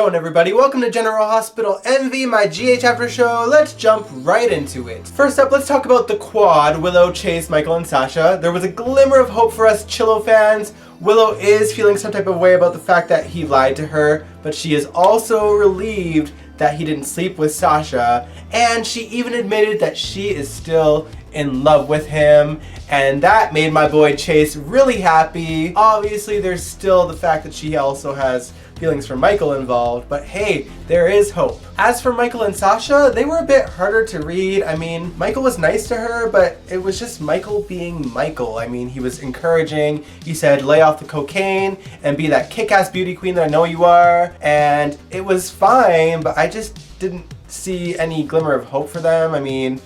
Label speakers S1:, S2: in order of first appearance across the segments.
S1: going, everybody? Welcome to General Hospital MV, my GH After Show. Let's jump right into it. First up, let's talk about the quad, Willow, Chase, Michael, and Sasha. There was a glimmer of hope for us Chillo fans. Willow is feeling some type of way about the fact that he lied to her, but she is also relieved that he didn't sleep with Sasha, and she even admitted that she is still in love with him, and that made my boy Chase really happy. Obviously, there's still the fact that she also has feelings for Michael involved, but hey, there is hope. As for Michael and Sasha, they were a bit harder to read. I mean, Michael was nice to her, but it was just Michael being Michael. I mean, he was encouraging. He said, lay off the cocaine and be that kick-ass beauty queen that I know you are. And it was fine, but I just didn't see any glimmer of hope for them. I mean,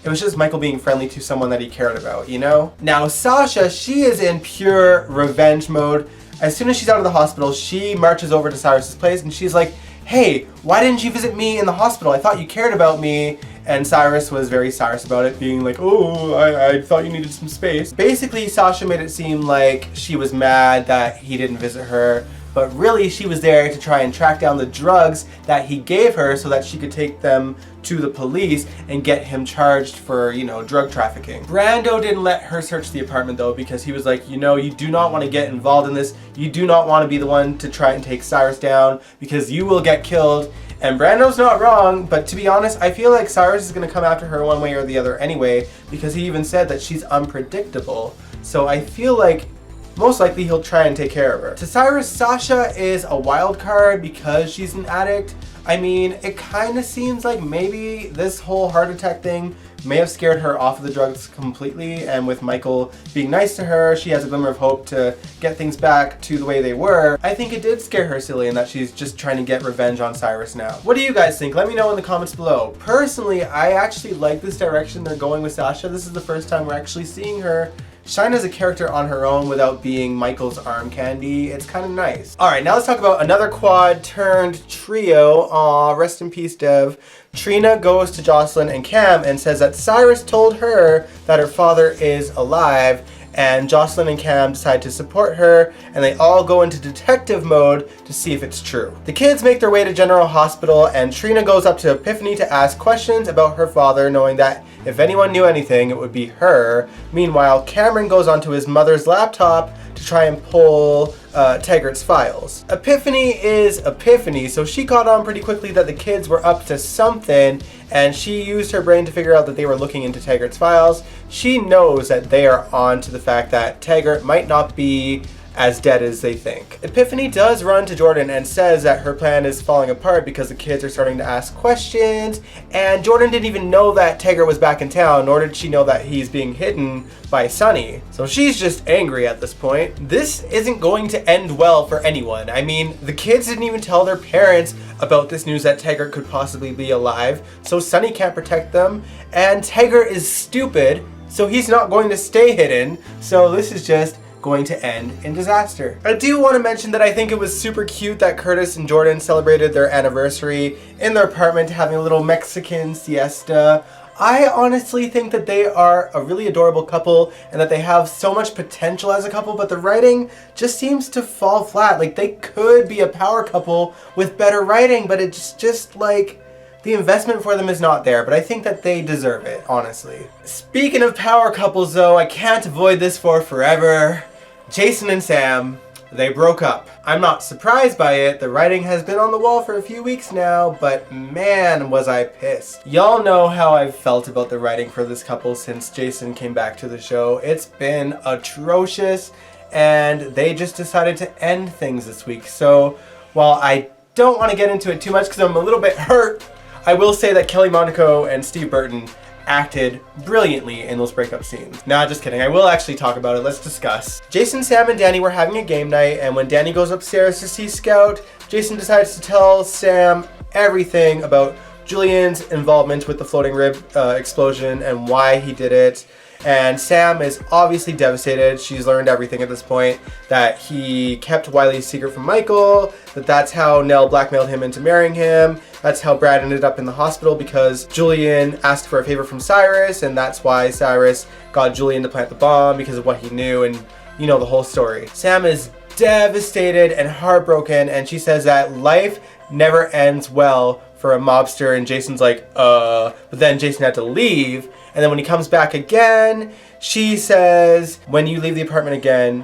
S1: it was just Michael being friendly to someone that he cared about, you know? Now, Sasha, she is in pure revenge mode. As soon as she's out of the hospital, she marches over to Cyrus's place and she's like, hey, why didn't you visit me in the hospital? I thought you cared about me. And Cyrus was very Cyrus about it, being like, oh, I thought you needed some space. Basically, Sasha made it seem like she was mad that he didn't visit her, but really she was there to try and track down the drugs that he gave her so that she could take them to the police and get him charged for, you know, drug trafficking. Brando didn't let her search the apartment though, because he was like, you know, you do not want to get involved in this. You do not want to be the one to try and take Cyrus down because you will get killed. And Brando's not wrong, but to be honest, I feel like Cyrus is going to come after her one way or the other anyway, because he even said that she's unpredictable. So I feel like most likely he'll try and take care of her. To Cyrus, Sasha is a wild card because she's an addict. I mean, it kind of seems like maybe this whole heart attack thing may have scared her off of the drugs completely, and with Michael being nice to her, she has a glimmer of hope to get things back to the way they were. I think it did scare her silly and that she's just trying to get revenge on Cyrus now. What do you guys think? Let me know in the comments below. Personally, I actually like this direction they're going with Sasha. This is the first time we're actually seeing her shine as a character on her own without being Michael's arm candy. It's kind of nice. Alright, now let's talk about another quad turned trio. Aw, rest in peace, Dev. Trina goes to Jocelyn and Cam and says that Cyrus told her that her father is alive, and Jocelyn and Cam decide to support her, and they all go into detective mode to see if it's true. The kids make their way to General Hospital, and Trina goes up to Epiphany to ask questions about her father, knowing that if anyone knew anything, it would be her. Meanwhile, Cameron goes onto his mother's laptop to try and pull Taggart's files. Epiphany is Epiphany, so she caught on pretty quickly that the kids were up to something, and she used her brain to figure out that they were looking into Taggart's files. She knows that they are on to the fact that Taggart might not be as dead as they think. Epiphany does run to Jordan and says that her plan is falling apart because the kids are starting to ask questions, and Jordan didn't even know that Taggart was back in town, nor did she know that he's being hidden by Sunny. So she's just angry at this point. This isn't going to end well for anyone. I mean, the kids didn't even tell their parents about this news that Taggart could possibly be alive, so Sunny can't protect them, and Taggart is stupid, so he's not going to stay hidden, so this is just going to end in disaster. I do want to mention that I think it was super cute that Curtis and Jordan celebrated their anniversary in their apartment, having a little Mexican siesta. I honestly think that they are a really adorable couple and that they have so much potential as a couple, but the writing just seems to fall flat. Like, they could be a power couple with better writing, but it's just like the investment for them is not there, but I think that they deserve it, honestly. Speaking of power couples though, I can't avoid this for forever. Jason and Sam, they broke up. I'm not surprised by it. The writing has been on the wall for a few weeks now, but man, was I pissed. Y'all know how I've felt about the writing for this couple since Jason came back to the show. It's been atrocious, and they just decided to end things this week. So while I don't want to get into it too much because I'm a little bit hurt, I will say that Kelly Monaco and Steve Burton acted brilliantly in those breakup scenes. Nah, just kidding. I will actually talk about it. Let's discuss. Jason, Sam, and Danny were having a game night, and when Danny goes upstairs to see Scout, Jason decides to tell Sam everything about Julian's involvement with the floating rib explosion and why he did it. And Sam is obviously devastated. She's learned everything at this point, that he kept Wiley's secret from Michael, that's how Nell blackmailed him into marrying him, that's how Brad ended up in the hospital because Julian asked for a favor from Cyrus, and that's why Cyrus got Julian to plant the bomb because of what he knew, and you know the whole story. Sam is devastated and heartbroken, and she says that life never ends well for a mobster, and Jason's like, but then Jason had to leave, and then when he comes back again, she says, when you leave the apartment again,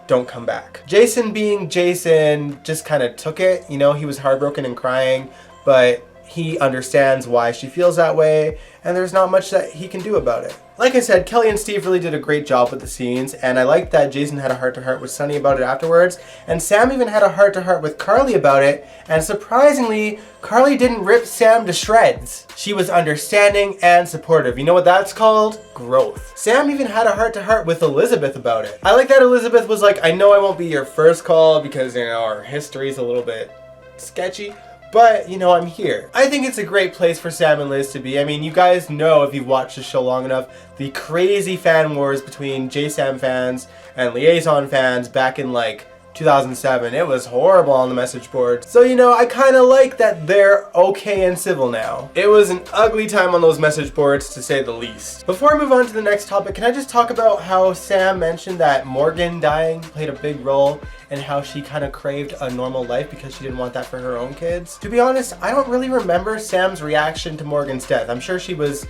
S1: don't come back. Jason, being Jason, just kind of took it. You know, he was heartbroken and crying, but he understands why she feels that way, and there's not much that he can do about it. Like I said, Kelly and Steve really did a great job with the scenes, and I liked that Jason had a heart-to-heart with Sunny about it afterwards, and Sam even had a heart-to-heart with Carly about it, and surprisingly, Carly didn't rip Sam to shreds. She was understanding and supportive. You know what that's called? Growth. Sam even had a heart-to-heart with Elizabeth about it. I like that Elizabeth was like, I know I won't be your first call because, you know, our history's a little bit sketchy, but, you know, I'm here. I think it's a great place for Sam and Liz to be. I mean, you guys know, if you've watched the show long enough, the crazy fan wars between JaSam fans and Liaison fans back in, like, 2007. It was horrible on the message board. So, you know, I kind of like that they're okay and civil now. It was an ugly time on those message boards, to say the least. Before I move on to the next topic, can I just talk about how Sam mentioned that Morgan dying played a big role and how she kind of craved a normal life because she didn't want that for her own kids? To be honest, I don't really remember Sam's reaction to Morgan's death. I'm sure she was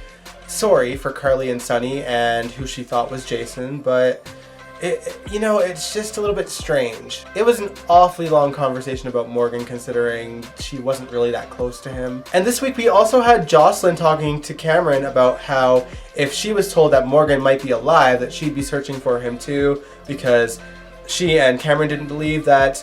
S1: sorry for Carly and Sunny and who she thought was Jason, but you know, it's just a little bit strange. It was an awfully long conversation about Morgan, considering she wasn't really that close to him. And this week we also had Jocelyn talking to Cameron about how if she was told that Morgan might be alive, that she'd be searching for him too, because she and Cameron didn't believe that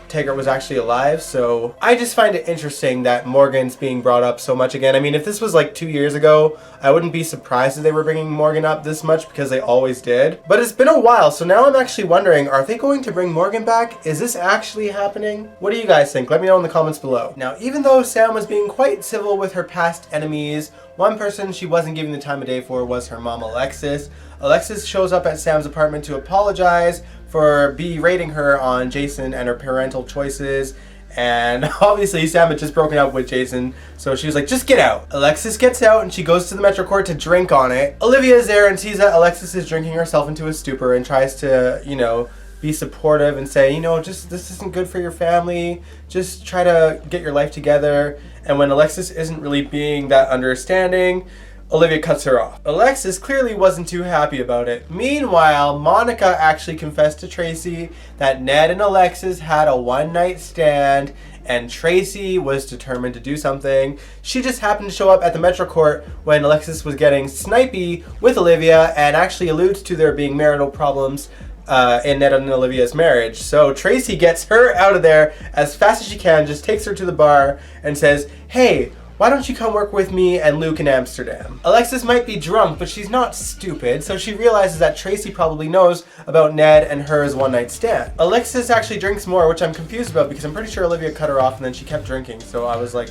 S1: Taggart was actually alive. So I just find it interesting that Morgan's being brought up so much again. I mean, if this was like 2 years ago, I wouldn't be surprised if they were bringing Morgan up this much, because they always did. But it's been a while, so now I'm actually wondering, are they going to bring Morgan back? Is this actually happening? What do you guys think? Let me know in the comments below. Now, even though Sam was being quite civil with her past enemies, one person she wasn't giving the time of day for was her mom, Alexis. Alexis shows up at Sam's apartment to apologize for berating her on Jason and her parental choices, and obviously Sam had just broken up with Jason, so she was like, just get out. Alexis gets out and she goes to the Metro Court to drink on it. Olivia is there and sees that Alexis is drinking herself into a stupor and tries to, you know, be supportive and say, you know, just this isn't good for your family, just try to get your life together. And when Alexis isn't really being that understanding, Olivia cuts her off. Alexis clearly wasn't too happy about it. Meanwhile, Monica actually confessed to Tracy that Ned and Alexis had a one-night stand, and Tracy was determined to do something. She just happened to show up at the Metro Court when Alexis was getting snipey with Olivia and actually alludes to there being marital problems in Ned and Olivia's marriage. So Tracy gets her out of there as fast as she can, just takes her to the bar and says, hey, why don't you come work with me and Luke in Amsterdam? Alexis might be drunk, but she's not stupid, so she realizes that Tracy probably knows about Ned and hers one-night stand. Alexis actually drinks more, which I'm confused about because I'm pretty sure Olivia cut her off and then she kept drinking, so I was like,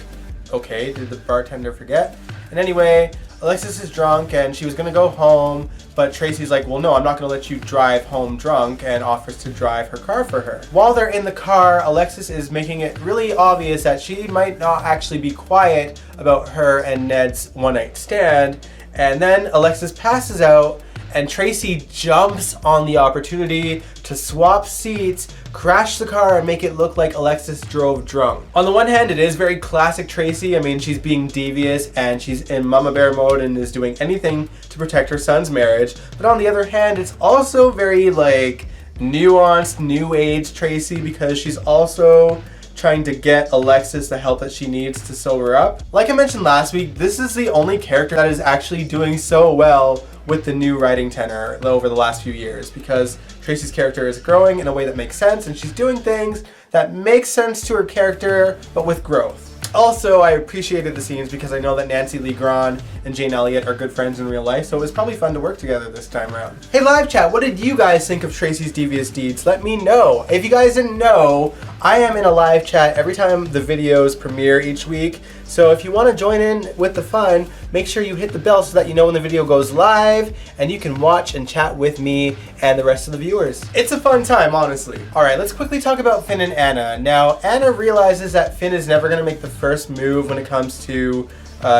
S1: okay, did the bartender forget? And anyway, Alexis is drunk and she was gonna go home, but Tracy's like, well, no, I'm not gonna let you drive home drunk, and offers to drive her car for her. While they're in the car, Alexis is making it really obvious that she might not actually be quiet about her and Ned's one-night stand, and then Alexis passes out and Tracy jumps on the opportunity to swap seats, crash the car, and make it look like Alexis drove drunk. On the one hand, it is very classic Tracy. I mean, she's being devious and she's in mama bear mode and is doing anything to protect her son's marriage. But on the other hand, it's also very like nuanced, new age Tracy, because she's also trying to get Alexis the help that she needs to sober up. Like I mentioned last week, this is the only character that is actually doing so well with the new writing tenor over the last few years, because Tracy's character is growing in a way that makes sense, and she's doing things that make sense to her character, but with growth. Also, I appreciated the scenes because I know that Nancy Lee Grahn and Jane Elliott are good friends in real life, so it was probably fun to work together this time around. Hey live chat, what did you guys think of Tracy's devious deeds? Let me know. If you guys didn't know, I am in a live chat every time the videos premiere each week, so if you want to join in with the fun, make sure you hit the bell so that you know when the video goes live and you can watch and chat with me and the rest of the viewers. It's a fun time, honestly. Alright, let's quickly talk about Finn and Anna. Now, Anna realizes that Finn is never going to make the first move when it comes to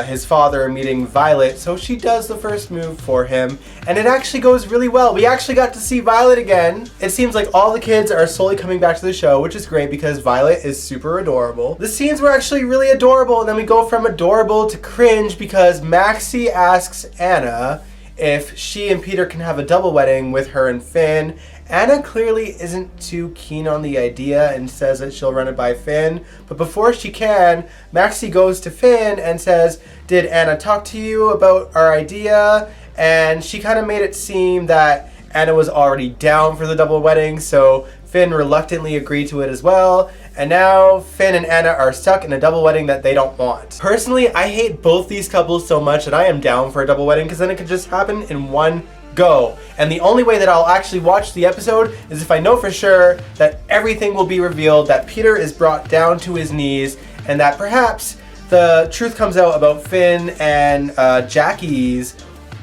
S1: his father meeting Violet, so she does the first move for him, and it actually goes really well. We actually got to see Violet again. It seems like all the kids are slowly coming back to the show, which is great because Violet is super adorable. The scenes were actually really adorable, and then we go from adorable to cringe because Maxie asks Anna if she and Peter can have a double wedding with her and Finn. Anna clearly isn't too keen on the idea and says that she'll run it by Finn. But before she can, Maxie goes to Finn and says, "Did Anna talk to you about our idea?" And she kind of made it seem that Anna was already down for the double wedding, so Finn reluctantly agreed to it as well. And now Finn and Anna are stuck in a double wedding that they don't want. Personally, I hate both these couples so much that I am down for a double wedding because then it could just happen in one go. And the only way that I'll actually watch the episode is if I know for sure that everything will be revealed, that Peter is brought down to his knees, and that perhaps the truth comes out about Finn and Jackie's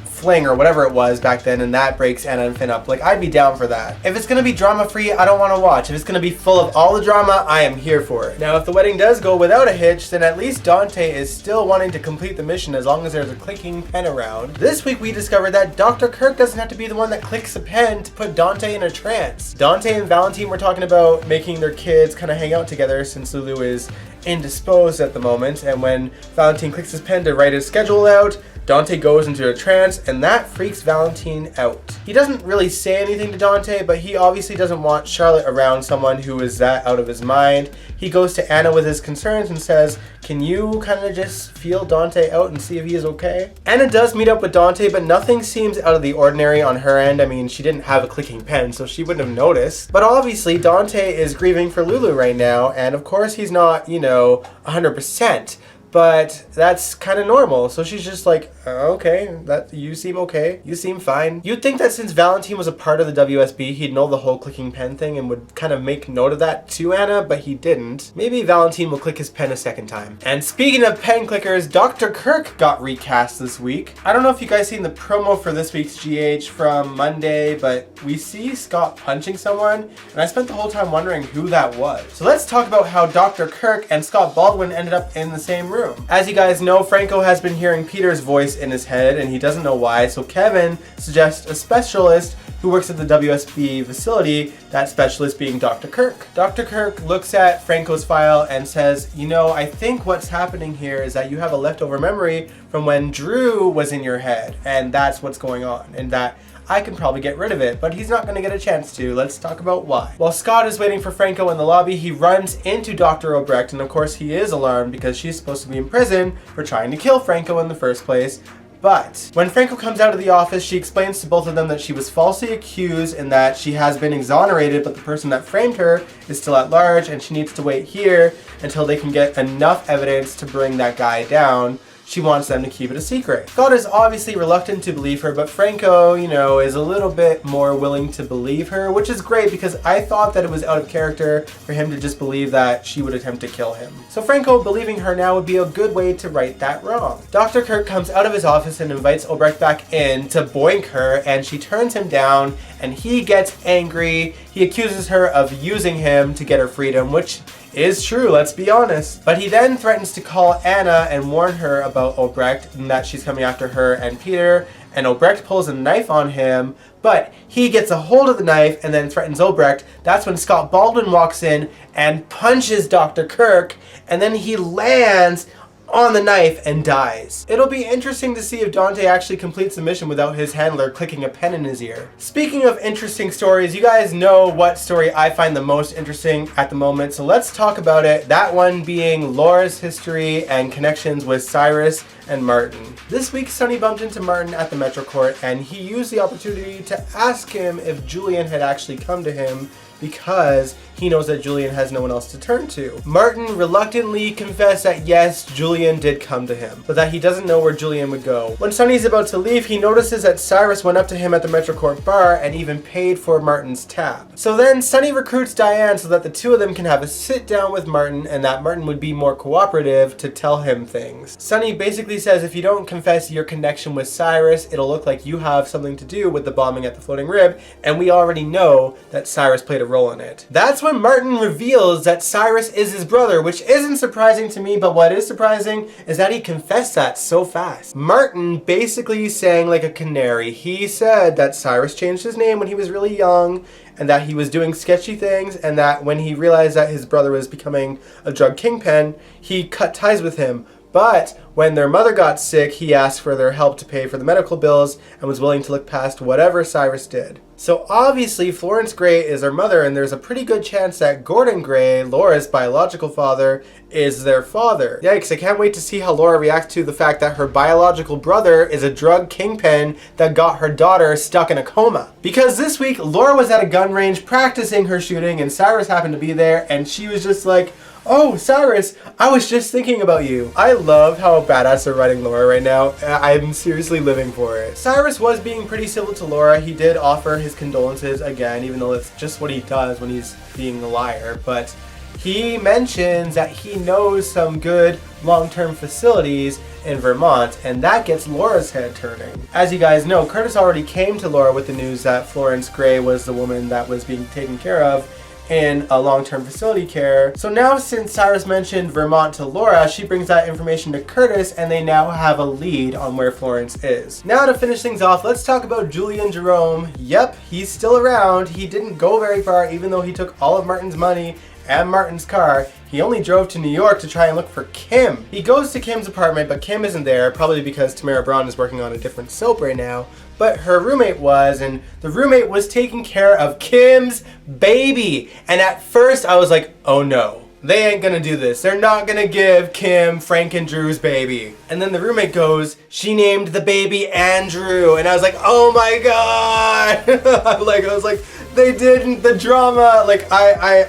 S1: fling or whatever it was back then, and that breaks Anna and Finn up. Like, I'd be down for that. If it's gonna be drama free, I don't want to watch. If it's gonna be full of all the drama, I am here for it. Now, if the wedding does go without a hitch, then at least Dante is still wanting to complete the mission as long as there's a clicking pen around. This week we discovered that Dr. Kirk doesn't have to be the one that clicks a pen to put Dante in a trance. Dante and Valentine were talking about making their kids kind of hang out together since Lulu is indisposed at the moment, and when Valentine clicks his pen to write his schedule out, Dante goes into a trance, and that freaks Valentine out. He doesn't really say anything to Dante, but he obviously doesn't want Charlotte around someone who is that out of his mind. He goes to Anna with his concerns and says, "Can you kind of just feel Dante out and see if he is okay?" Anna does meet up with Dante, but nothing seems out of the ordinary on her end. I mean, she didn't have a clicking pen, so she wouldn't have noticed. But obviously, Dante is grieving for Lulu right now, and of course he's not, 100%. But that's kind of normal. So she's just like, okay, that you seem okay. You seem fine. You'd think that since Valentine was a part of the WSB, he'd know the whole clicking pen thing and would kind of make note of that to Anna, but he didn't. Maybe Valentine will click his pen a second time. And speaking of pen clickers, Dr. Kirk got recast this week. I don't know if you guys seen the promo for this week's GH from Monday, but we see Scott punching someone, and I spent the whole time wondering who that was. So let's talk about how Dr. Kirk and Scott Baldwin ended up in the same room. As you guys know, Franco has been hearing Peter's voice in his head and he doesn't know why, so Kevin suggests a specialist who works at the WSB facility, that specialist being Dr. Kirk. Dr. Kirk looks at Franco's file and says, I think what's happening here is that you have a leftover memory from when Drew was in your head, and that's what's going on, and that I can probably get rid of it, but he's not going to get a chance to. Let's talk about why. While Scott is waiting for Franco in the lobby, he runs into Dr. Obrecht, and of course he is alarmed because she's supposed to be in prison for trying to kill Franco in the first place. But when Franco comes out of the office, she explains to both of them that she was falsely accused and that she has been exonerated, but the person that framed her is still at large, and she needs to wait here until they can get enough evidence to bring that guy down. She wants them to keep it a secret. Scott is obviously reluctant to believe her, but Franco, is a little bit more willing to believe her, which is great because I thought that it was out of character for him to just believe that she would attempt to kill him. So Franco believing her now would be a good way to right that wrong. Dr. Kirk comes out of his office and invites Obrecht back in to boink her, and she turns him down, and he gets angry. He accuses her of using him to get her freedom, which is true, let's be honest. But he then threatens to call Anna and warn her about Obrecht and that she's coming after her and Peter, and Obrecht pulls a knife on him, but he gets a hold of the knife and then threatens Obrecht. That's when Scott Baldwin walks in and punches Dr. Kirk, and then he lands on the knife and dies. It'll be interesting to see if Dante actually completes the mission without his handler clicking a pen in his ear. Speaking of interesting stories, you guys know what story I find the most interesting at the moment, so let's talk about it. That one being Laura's history and connections with Cyrus and Martin. This week, Sonny bumped into Martin at the Metro Court, and he used the opportunity to ask him if Julian had actually come to him because he knows that Julian has no one else to turn to. Martin reluctantly confessed that yes, Julian did come to him, but that he doesn't know where Julian would go. When Sonny's about to leave, he notices that Cyrus went up to him at the Metro Court bar and even paid for Martin's tab. So then Sonny recruits Diane so that the two of them can have a sit down with Martin and that Martin would be more cooperative to tell him things. Sonny basically says if you don't confess your connection with Cyrus, it'll look like you have something to do with the bombing at the Floating Rib, and we already know that Cyrus played a role in it. That's when Martin reveals that Cyrus is his brother, which isn't surprising to me, but what is surprising is that he confessed that so fast. Martin basically sang like a canary. He said that Cyrus changed his name when he was really young, and that he was doing sketchy things, and that when he realized that his brother was becoming a drug kingpin, he cut ties with him. But when their mother got sick, he asked for their help to pay for the medical bills and was willing to look past whatever Cyrus did. So obviously Florence Gray is her mother, and there's a pretty good chance that Gordon Gray, Laura's biological father, is their father. Yikes, I can't wait to see how Laura reacts to the fact that her biological brother is a drug kingpin that got her daughter stuck in a coma. Because this week, Laura was at a gun range practicing her shooting, and Cyrus happened to be there, and she was just like, "Oh, Cyrus, I was just thinking about you." I love how badass they're writing Laura right now. I'm seriously living for it. Cyrus was being pretty civil to Laura. He did offer his condolences again, even though it's just what he does when he's being a liar. But he mentions that he knows some good long-term facilities in Vermont, and that gets Laura's head turning. As you guys know, Curtis already came to Laura with the news that Florence Gray was the woman that was being taken care of in a long-term facility care. So now, since Cyrus mentioned Vermont to Laura, she brings that information to Curtis, and they now have a lead on where Florence is. Now, to finish things off, let's talk about Julian Jerome. Yep, he's still around. He didn't go very far, even though he took all of Martin's money and Martin's car. He only drove to New York to try and look for Kim. He goes to Kim's apartment, but Kim isn't there, probably because Tamara Braun is working on a different soap right now. But her roommate was, and the roommate was taking care of Kim's baby. And at first I was like, oh no, they ain't gonna do this. They're not gonna give Kim Frank and Drew's baby. And then the roommate goes, she named the baby Andrew. And I was like, oh my God. I was like, they didn't, the drama. Like I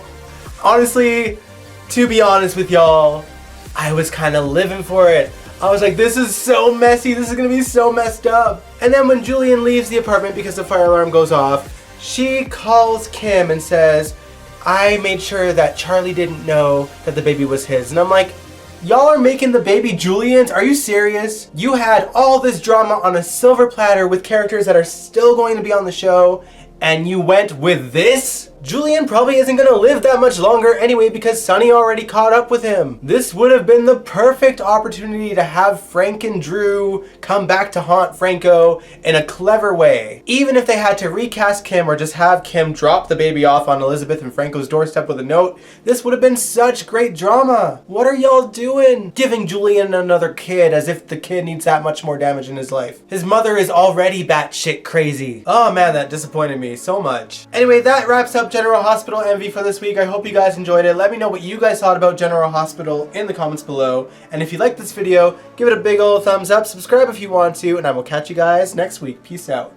S1: honestly, to be honest with y'all, I was kind of living for it. I was like, this is so messy. This is gonna be so messed up. And then when Julian leaves the apartment because the fire alarm goes off, she calls Kim and says, I made sure that Charlie didn't know that the baby was his. And I'm like, y'all are making the baby Julian's? Are you serious? You had all this drama on a silver platter with characters that are still going to be on the show, and you went with this? Julian probably isn't gonna live that much longer anyway because Sonny already caught up with him. This would have been the perfect opportunity to have Frank and Drew come back to haunt Franco in a clever way. Even if they had to recast Kim or just have Kim drop the baby off on Elizabeth and Franco's doorstep with a note, this would have been such great drama. What are y'all doing? Giving Julian another kid as if the kid needs that much more damage in his life. His mother is already batshit crazy. Oh man, that disappointed me so much. Anyway, that wraps up General Hospital Envy for this week. I hope you guys enjoyed it. Let me know what you guys thought about General Hospital in the comments below. And if you liked this video, give it a big old thumbs up, subscribe if you want to, and I will catch you guys next week. Peace out.